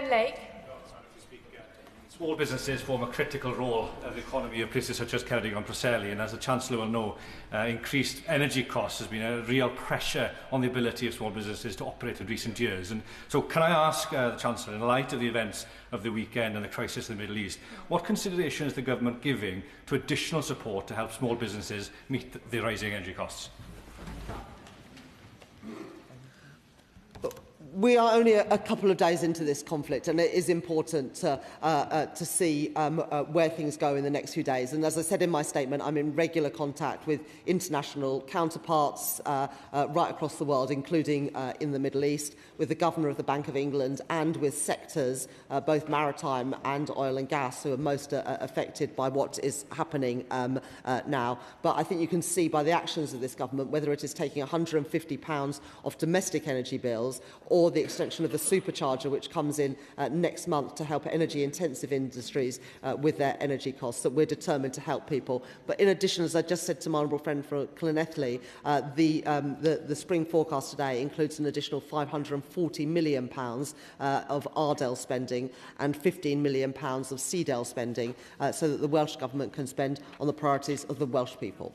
Lake. Small businesses form a critical role of the economy of places such as Ngheredigion Preseli, and as the Chancellor will know, increased energy costs has been a real pressure on the ability of small businesses to operate in recent years. And so can I ask the Chancellor, in light of the events of the weekend and the crisis in the Middle East, what consideration is the Government giving to additional support to help small businesses meet the rising energy costs? We are only a couple of days into this conflict, and it is important to see where things go in the next few days. And as I said in my statement, I'm in regular contact with international counterparts right across the world, including in the Middle East, with the Governor of the Bank of England and with sectors, both maritime and oil and gas, who are most affected by what is happening now. But I think you can see by the actions of this government, whether it is taking £150 off domestic energy bills or the extension of the supercharger, which comes in next month to help energy-intensive industries with their energy costs, that we're determined to help people. But in addition, as I just said to my honourable friend from Llanelli, the spring forecast today includes an additional £540 million of Ardell spending and £15 million of Seadell spending, so that the Welsh Government can spend on the priorities of the Welsh people.